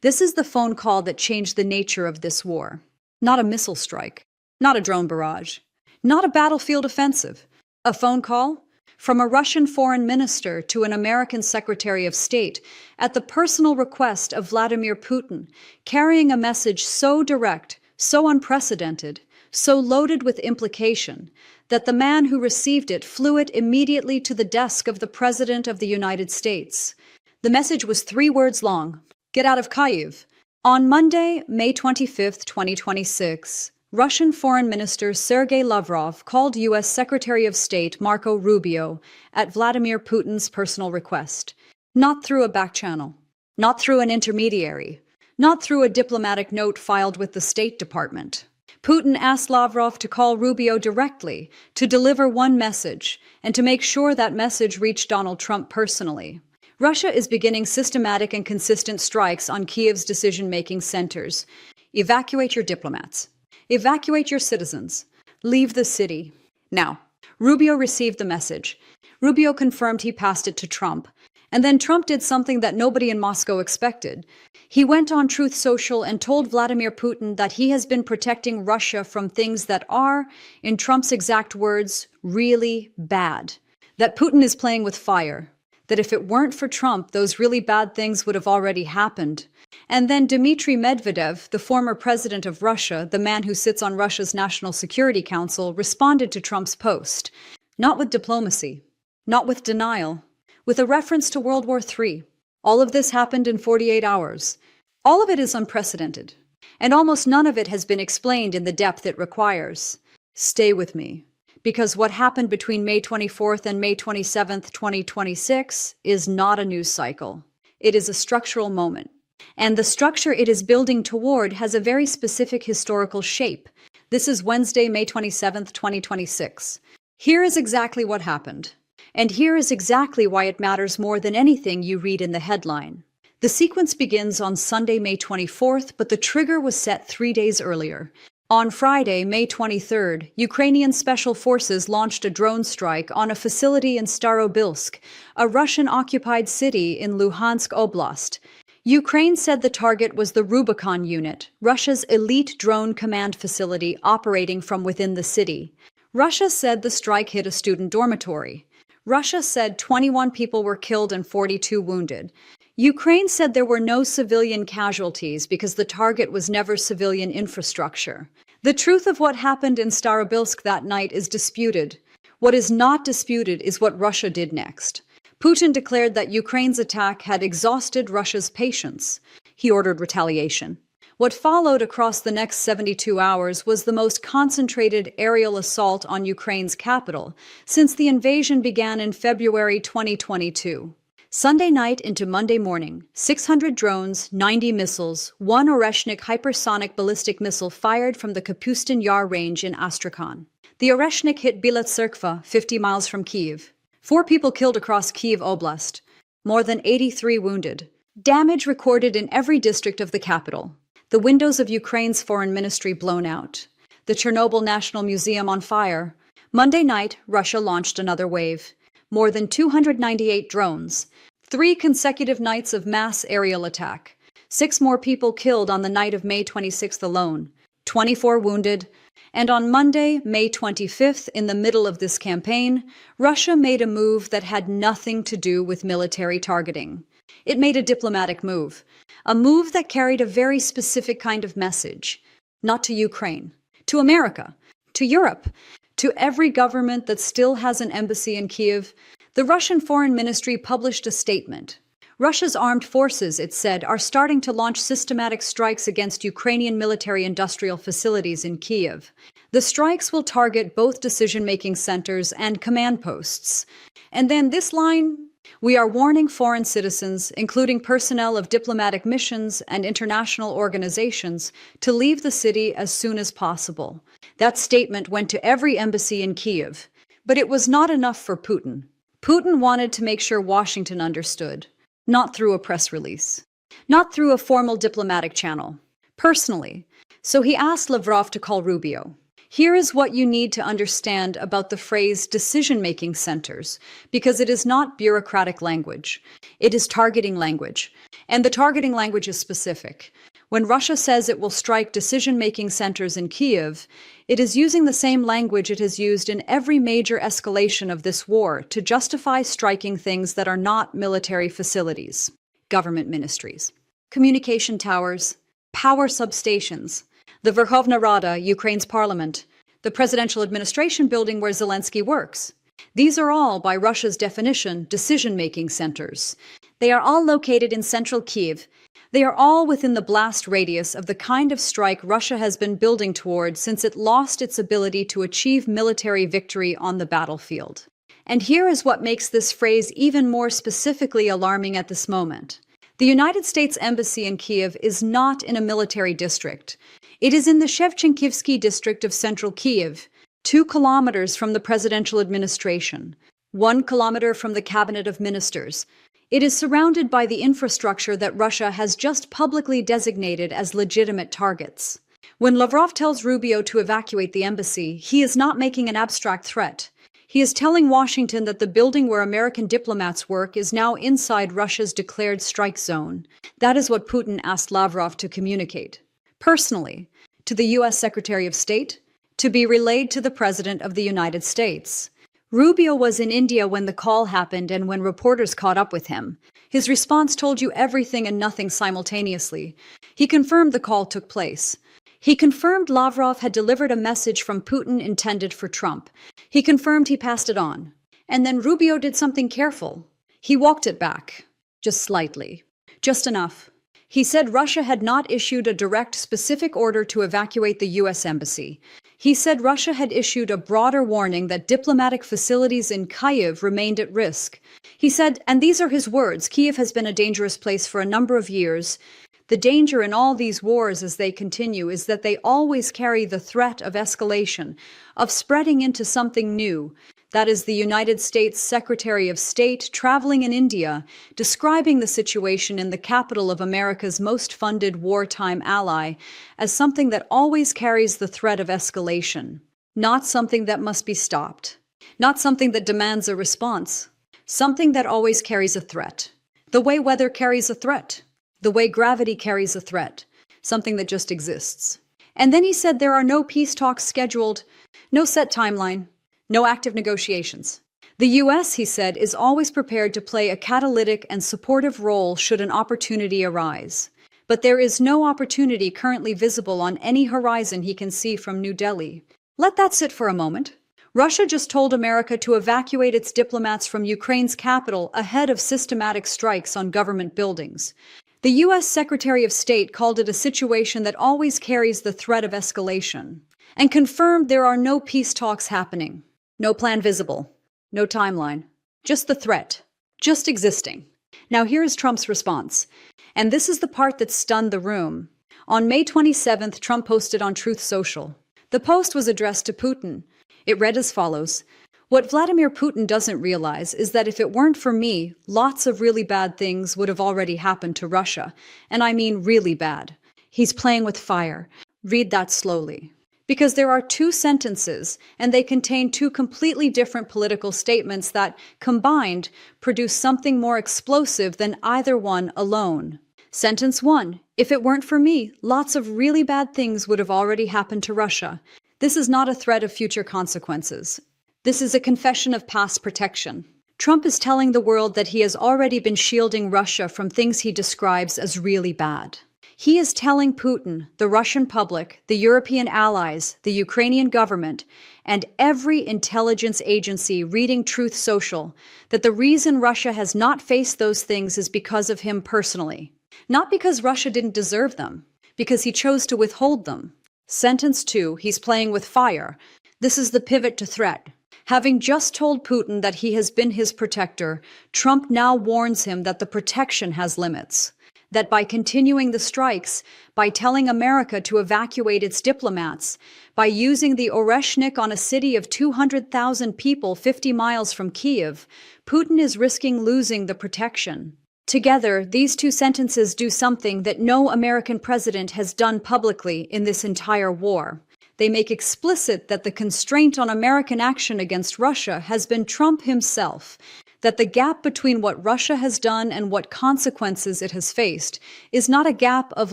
This is the phone call that changed the nature of this war. Not a missile strike, not a drone barrage, not a battlefield offensive. A phone call from a Russian foreign minister to an American Secretary of State at the personal request of Vladimir Putin, carrying a message so direct, so unprecedented, so loaded with implication, that the man who received it flew it immediately to the desk of the President of the United States. The message was 3 words long: "Get out of Kyiv." On Monday, May 25, 2026, Russian Foreign Minister Sergei Lavrov called U.S. Secretary of State Marco Rubio at Vladimir Putin's personal request, not through a back channel, not through an intermediary, not through a diplomatic note filed with the State Department. Putin asked Lavrov to call Rubio directly, to deliver one message, and to make sure that message reached Donald Trump personally. Russia is beginning systematic and consistent strikes on Kyiv's decision-making centers. Evacuate your diplomats. Evacuate your citizens. Leave the city. Now, Rubio received the message. Rubio confirmed he passed it to Trump. And then Trump did something that nobody in Moscow expected. He went on Truth Social and told Vladimir Putin that he has been protecting Russia from things that are, in Trump's exact words, really bad. That Putin is playing with fire. That if it weren't for Trump, those really bad things would have already happened. And then Dmitry Medvedev, the former president of Russia, the man who sits on Russia's National Security Council, responded to Trump's post. Not with diplomacy, not with denial, with a reference to World War III. All of this happened in 48 hours. All of it is unprecedented, and almost none of it has been explained in the depth it requires. Stay with me, because what happened between May 24th and May 27th, 2026 is not a news cycle. It is a structural moment, and the structure it is building toward has a very specific historical shape. This is Wednesday, May 27th, 2026. Here is exactly what happened. And here is exactly why it matters more than anything you read in the headline. The sequence begins on Sunday, May 24th, but the trigger was set 3 days earlier. On Friday, May 23rd, Ukrainian special forces launched a drone strike on a facility in Starobilsk, a Russian-occupied city in Luhansk Oblast. Ukraine said the target was the Rubicon unit, Russia's elite drone command facility operating from within the city. Russia said the strike hit a student dormitory. Russia said 21 people were killed and 42 wounded. Ukraine said there were no civilian casualties because the target was never civilian infrastructure. The truth of what happened in Starobilsk that night is disputed. What is not disputed is what Russia did next. Putin declared that Ukraine's attack had exhausted Russia's patience. He ordered retaliation. What followed across the next 72 hours was the most concentrated aerial assault on Ukraine's capital since the invasion began in February 2022. Sunday night into Monday morning, 600 drones, 90 missiles, 1 Oreshnik hypersonic ballistic missile fired from the Kapustin Yar range in Astrakhan. The Oreshnik hit Bila Tserkva, 50 miles from Kyiv. 4 people killed across Kyiv Oblast. More than 83 wounded. Damage recorded in every district of the capital. The windows of Ukraine's foreign ministry blown out. The Chernobyl National Museum on fire. Monday night, Russia launched another wave. More than 298 drones. 3 consecutive nights of mass aerial attack. 6 more people killed on the night of May 26th alone. 24 wounded. And on Monday, May 25th, in the middle of this campaign, Russia made a move that had nothing to do with military targeting. It made a diplomatic move. A move that carried a very specific kind of message. Not to Ukraine. To America. To Europe. To every government that still has an embassy in Kyiv. The Russian Foreign Ministry published a statement. Russia's armed forces, it said, are starting to launch systematic strikes against Ukrainian military-industrial facilities in Kyiv. The strikes will target both decision-making centers and command posts. And then this line: we are warning foreign citizens, including personnel of diplomatic missions and international organizations, to leave the city as soon as possible. That statement went to every embassy in Kyiv. But it was not enough for Putin. Putin wanted to make sure Washington understood. Not through a press release. Not through a formal diplomatic channel. Personally. So he asked Lavrov to call Rubio. Here is what you need to understand about the phrase decision-making centers, because it is not bureaucratic language. It is targeting language. And the targeting language is specific. When Russia says it will strike decision-making centers in Kyiv, it is using the same language it has used in every major escalation of this war to justify striking things that are not military facilities, government ministries, communication towers, power substations, the Verkhovna Rada, Ukraine's parliament, the presidential administration building where Zelensky works. These are all, by Russia's definition, decision-making centers. They are all located in central Kyiv. They are all within the blast radius of the kind of strike Russia has been building toward since it lost its ability to achieve military victory on the battlefield. And here is what makes this phrase even more specifically alarming at this moment. The United States Embassy in Kyiv is not in a military district. It is in the Shevchenkivsky district of central Kyiv, 2 kilometers from the presidential administration, 1 kilometer from the cabinet of ministers. It is surrounded by the infrastructure that Russia has just publicly designated as legitimate targets. When Lavrov tells Rubio to evacuate the embassy, he is not making an abstract threat. He is telling Washington that the building where American diplomats work is now inside Russia's declared strike zone. That is what Putin asked Lavrov to communicate, personally, to the U.S. Secretary of State, to be relayed to the President of the United States. Rubio was in India when the call happened and when reporters caught up with him. His response told you everything and nothing simultaneously. He confirmed the call took place. He confirmed Lavrov had delivered a message from Putin intended for Trump. He confirmed he passed it on. And then Rubio did something careful. He walked it back. Just slightly. Just enough. He said Russia had not issued a direct, specific order to evacuate the U.S. Embassy. He said Russia had issued a broader warning that diplomatic facilities in Kyiv remained at risk. He said, and these are his words, Kyiv has been a dangerous place for a number of years. The danger in all these wars as they continue is that they always carry the threat of escalation, of spreading into something new. That is the United States Secretary of State traveling in India, describing the situation in the capital of America's most funded wartime ally as something that always carries the threat of escalation, not something that must be stopped, not something that demands a response, something that always carries a threat, the way weather carries a threat, the way gravity carries a threat, something that just exists. And then he said there are no peace talks scheduled, no set timeline, no active negotiations. The U.S., he said, is always prepared to play a catalytic and supportive role should an opportunity arise. But there is no opportunity currently visible on any horizon he can see from New Delhi. Let that sit for a moment. Russia just told America to evacuate its diplomats from Ukraine's capital ahead of systematic strikes on government buildings. The U.S. Secretary of State called it a situation that always carries the threat of escalation, and confirmed there are no peace talks happening. No plan visible. No timeline. Just the threat. Just existing. Now here is Trump's response. And this is the part that stunned the room. On May 27th, Trump posted on Truth Social. The post was addressed to Putin. It read as follows. What Vladimir Putin doesn't realize is that if it weren't for me, lots of really bad things would have already happened to Russia. And I mean really bad. He's playing with fire. Read that slowly. Because there are 2 sentences, and they contain 2 completely different political statements that, combined, produce something more explosive than either one alone. Sentence 1. If it weren't for me, lots of really bad things would have already happened to Russia. This is not a threat of future consequences. This is a confession of past protection. Trump is telling the world that he has already been shielding Russia from things he describes as really bad. He is telling Putin, the Russian public, the European allies, the Ukrainian government, and every intelligence agency reading Truth Social that the reason Russia has not faced those things is because of him personally. Not because Russia didn't deserve them, because he chose to withhold them. Sentence 2, he's playing with fire. This is the pivot to threat. Having just told Putin that he has been his protector, Trump now warns him that the protection has limits. That by continuing the strikes, by telling America to evacuate its diplomats, by using the Oreshnik on a city of 200,000 people 50 miles from Kyiv, Putin is risking losing the protection. Together, these 2 sentences do something that no American president has done publicly in this entire war. They make explicit that the constraint on American action against Russia has been Trump himself, that the gap between what Russia has done and what consequences it has faced is not a gap of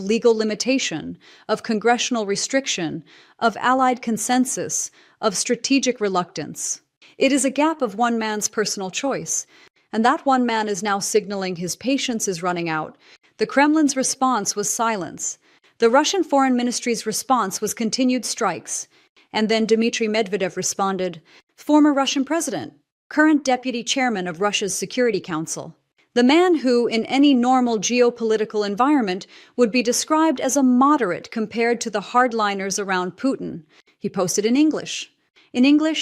legal limitation, of congressional restriction, of allied consensus, of strategic reluctance. It is a gap of one man's personal choice, and that one man is now signaling his patience is running out. The Kremlin's response was silence. The Russian Foreign Ministry's response was continued strikes. And then Dmitry Medvedev responded, former Russian president, current deputy chairman of Russia's Security Council, the man who, in any normal geopolitical environment, would be described as a moderate compared to the hardliners around Putin. He posted in English,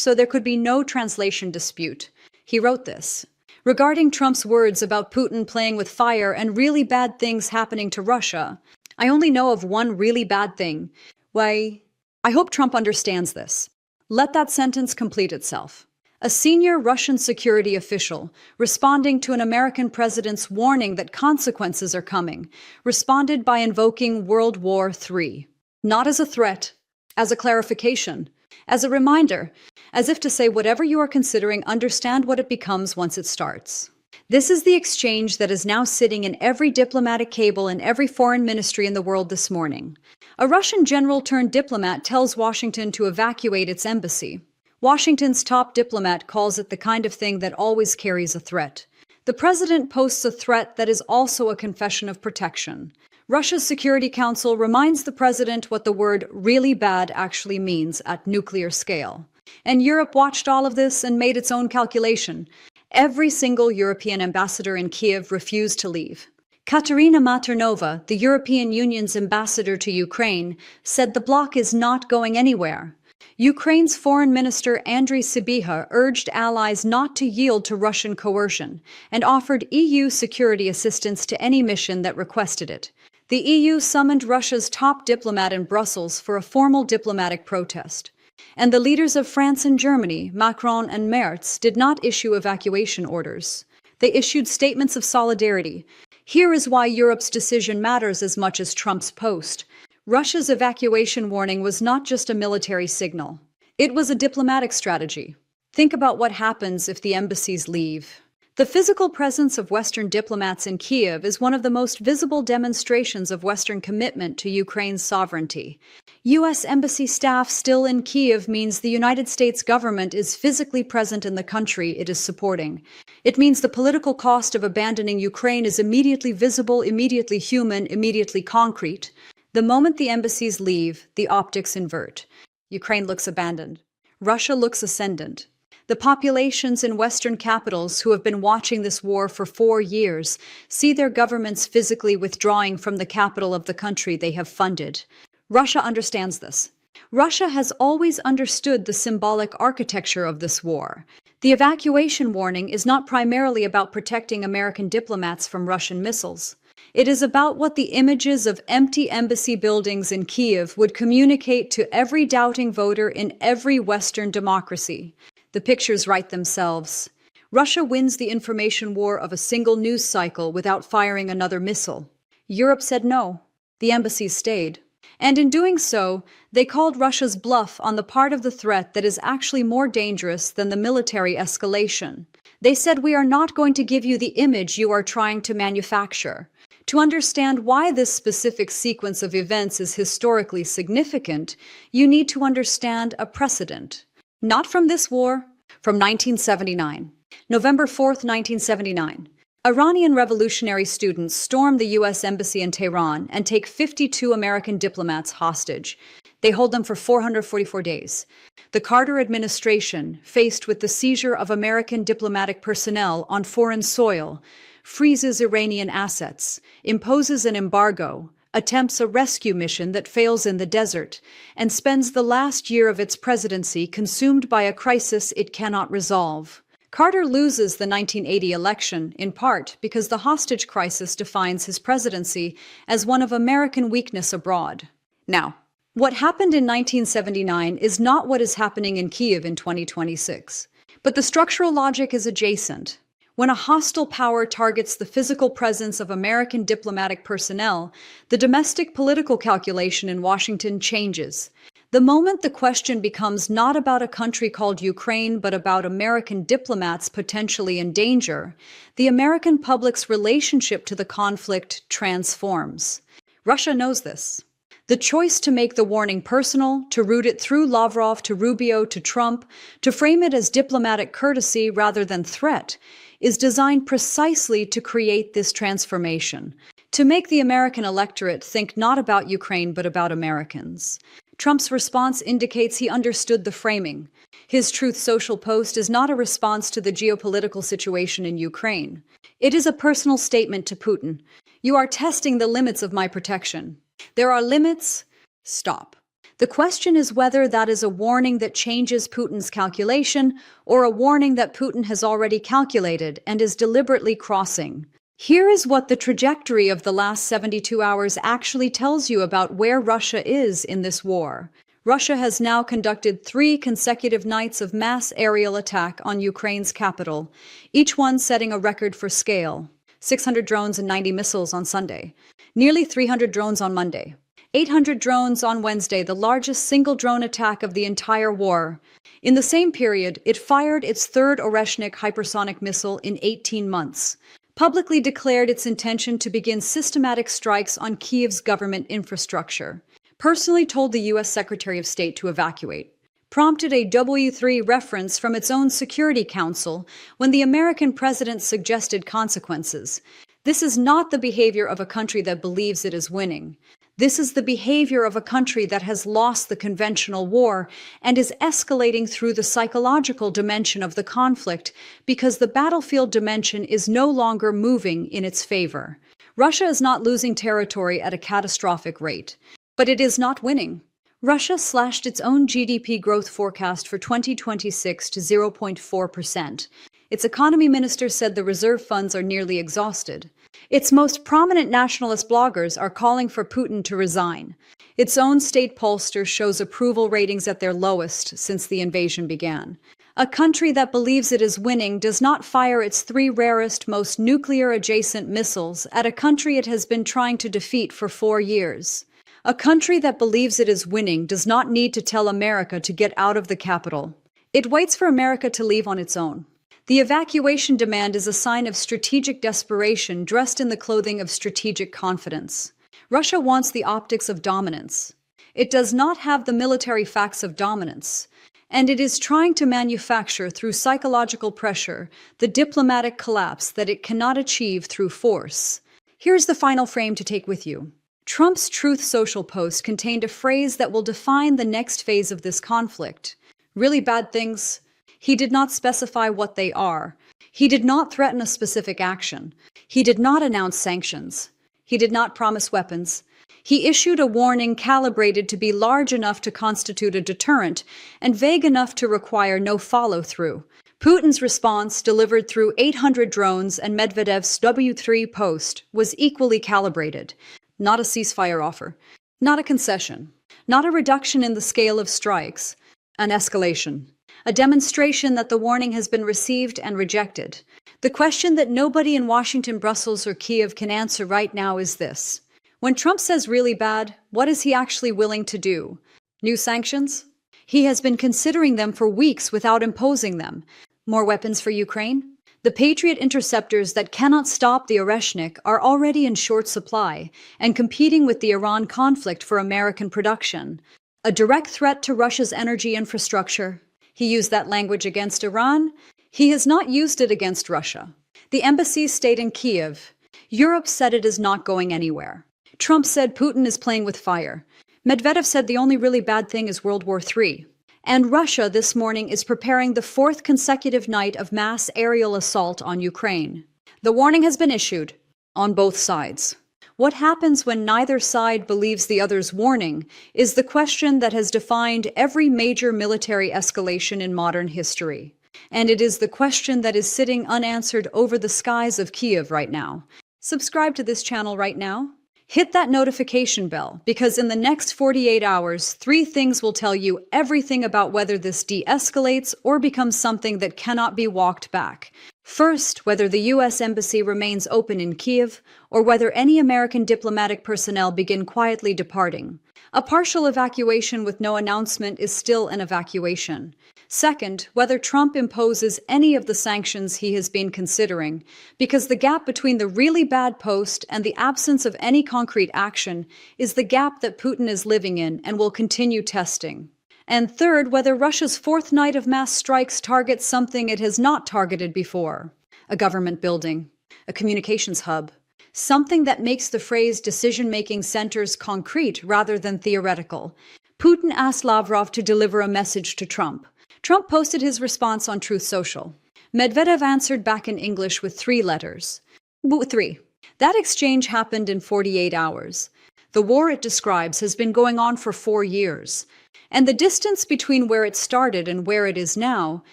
so there could be no translation dispute. He wrote this. Regarding Trump's words about Putin playing with fire and really bad things happening to Russia, I only know of one really bad thing. Why, I hope Trump understands this. Let that sentence complete itself. A senior Russian security official, responding to an American president's warning that consequences are coming, responded by invoking World War III. Not as a threat, as a clarification, as a reminder, as if to say whatever you are considering, understand what it becomes once it starts. This is the exchange that is now sitting in every diplomatic cable in every foreign ministry in the world this morning. A Russian general turned diplomat tells Washington to evacuate its embassy. Washington's top diplomat calls it the kind of thing that always carries a threat. The president posts a threat that is also a confession of protection. Russia's Security Council reminds the president what the word really bad actually means at nuclear scale. And Europe watched all of this and made its own calculation. Every single European ambassador in Kyiv refused to leave. Katerina Maternova, the European Union's ambassador to Ukraine, said the bloc is not going anywhere. Ukraine's Foreign Minister Andriy Sybiha urged allies not to yield to Russian coercion and offered EU security assistance to any mission that requested it. The EU summoned Russia's top diplomat in Brussels for a formal diplomatic protest. And the leaders of France and Germany, Macron and Merz, did not issue evacuation orders. They issued statements of solidarity. Here is why Europe's decision matters as much as Trump's post. Russia's evacuation warning was not just a military signal. It was a diplomatic strategy. Think about what happens if the embassies leave. The physical presence of Western diplomats in Kyiv is one of the most visible demonstrations of Western commitment to Ukraine's sovereignty. U.S. embassy staff still in Kyiv means the United States government is physically present in the country it is supporting. It means the political cost of abandoning Ukraine is immediately visible, immediately human, immediately concrete. The moment the embassies leave, the optics invert. Ukraine looks abandoned. Russia looks ascendant. The populations in Western capitals who have been watching this war for 4 years see their governments physically withdrawing from the capital of the country they have funded. Russia understands this. Russia has always understood the symbolic architecture of this war. The evacuation warning is not primarily about protecting American diplomats from Russian missiles. It is about what the images of empty embassy buildings in Kyiv would communicate to every doubting voter in every Western democracy. The pictures write themselves. Russia wins the information war of a single news cycle without firing another missile. Europe said no. The embassies stayed. And in doing so, they called Russia's bluff on the part of the threat that is actually more dangerous than the military escalation. They said, we are not going to give you the image you are trying to manufacture. To understand why this specific sequence of events is historically significant, you need to understand a precedent. Not from this war, from 1979. November 4th, 1979. Iranian revolutionary students storm the U.S. Embassy in Tehran and take 52 American diplomats hostage. They hold them for 444 days. The Carter administration, faced with the seizure of American diplomatic personnel on foreign soil, freezes Iranian assets, imposes an embargo, attempts a rescue mission that fails in the desert, and spends the last year of its presidency consumed by a crisis it cannot resolve. Carter loses the 1980 election, in part because the hostage crisis defines his presidency as one of American weakness abroad. Now, what happened in 1979 is not what is happening in Kyiv in 2026. But the structural logic is adjacent. When a hostile power targets the physical presence of American diplomatic personnel, the domestic political calculation in Washington changes. The moment the question becomes not about a country called Ukraine but about American diplomats potentially in danger, the American public's relationship to the conflict transforms. Russia knows this. The choice to make the warning personal, to route it through Lavrov to Rubio to Trump, to frame it as diplomatic courtesy rather than threat, is designed precisely to create this transformation, to make the American electorate think not about Ukraine but about Americans. Trump's response indicates he understood the framing. His Truth Social post is not a response to the geopolitical situation in Ukraine. It is a personal statement to Putin. You are testing the limits of my protection. There are limits. Stop. The question is whether that is a warning that changes Putin's calculation or a warning that Putin has already calculated and is deliberately crossing. Here is what the trajectory of the last 72 hours actually tells you about where Russia is in this war. Russia has now conducted 3 consecutive nights of mass aerial attack on Ukraine's capital, each one setting a record for scale. 600 drones and 90 missiles on Sunday. Nearly 300 drones on Monday. 800 drones on Wednesday, the largest single drone attack of the entire war. In the same period, it fired its 3rd Oreshnik hypersonic missile in 18 months. Publicly declared its intention to begin systematic strikes on Kyiv's government infrastructure, personally told the U.S. Secretary of State to evacuate, prompted a WWIII reference from its own Security Council when the American president suggested consequences. This is not the behavior of a country that believes it is winning. This is the behavior of a country that has lost the conventional war and is escalating through the psychological dimension of the conflict because the battlefield dimension is no longer moving in its favor. Russia is not losing territory at a catastrophic rate, but it is not winning. Russia slashed its own GDP growth forecast for 2026 to 0.4%. Its economy minister said the reserve funds are nearly exhausted. Its most prominent nationalist bloggers are calling for Putin to resign. Its own state pollster shows approval ratings at their lowest since the invasion began. A country that believes it is winning does not fire its 3 rarest, most nuclear-adjacent missiles at a country it has been trying to defeat for 4 years. A country that believes it is winning does not need to tell America to get out of the capital. It waits for America to leave on its own. The evacuation demand is a sign of strategic desperation dressed in the clothing of strategic confidence. Russia wants the optics of dominance. It does not have the military facts of dominance, and it is trying to manufacture through psychological pressure the diplomatic collapse that it cannot achieve through force. Here's the final frame to take with you. Trump's Truth Social post contained a phrase that will define the next phase of this conflict. Really bad things. He did not specify what they are. He did not threaten a specific action. He did not announce sanctions. He did not promise weapons. He issued a warning calibrated to be large enough to constitute a deterrent and vague enough to require no follow-through. Putin's response, delivered through 800 drones and Medvedev's WWIII post, was equally calibrated. Not a ceasefire offer. Not a concession. Not a reduction in the scale of strikes. An escalation. A demonstration that the warning has been received and rejected. The question that nobody in Washington, Brussels, or Kyiv can answer right now is this. When Trump says really bad, what is he actually willing to do? New sanctions? He has been considering them for weeks without imposing them. More weapons for Ukraine? The Patriot interceptors that cannot stop the Oreshnik are already in short supply and competing with the Iran conflict for American production. A direct threat to Russia's energy infrastructure. He used that language against Iran. He has not used it against Russia. The embassies stayed in Kyiv. Europe said it is not going anywhere. Trump said Putin is playing with fire. Medvedev said the only really bad thing is World War III. And Russia this morning is preparing the 4th consecutive night of mass aerial assault on Ukraine. The warning has been issued on both sides. What happens when neither side believes the other's warning is the question that has defined every major military escalation in modern history. And it is the question that is sitting unanswered over the skies of Kyiv right now. Subscribe to this channel right now. Hit that notification bell, because in the next 48 hours, 3 things will tell you everything about whether this de-escalates or becomes something that cannot be walked back. First, whether the U.S. Embassy remains open in Kyiv, or whether any American diplomatic personnel begin quietly departing. A partial evacuation with no announcement is still an evacuation. Second, whether Trump imposes any of the sanctions he has been considering, because the gap between the really bad post and the absence of any concrete action is the gap that Putin is living in and will continue testing. And third, whether Russia's fourth night of mass strikes targets something it has not targeted before. A government building, a communications hub, something that makes the phrase decision-making centers concrete rather than theoretical. Putin asked Lavrov to deliver a message to Trump. Trump posted his response on Truth Social. Medvedev answered back in English with 3 letters. 3. That exchange happened in 48 hours. The war it describes has been going on for 4 years. And the distance between where it started and where it is now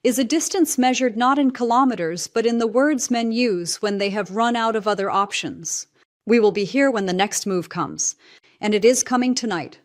is a distance measured not in kilometers, but in the words men use when they have run out of other options. We will be here when the next move comes. And it is coming tonight.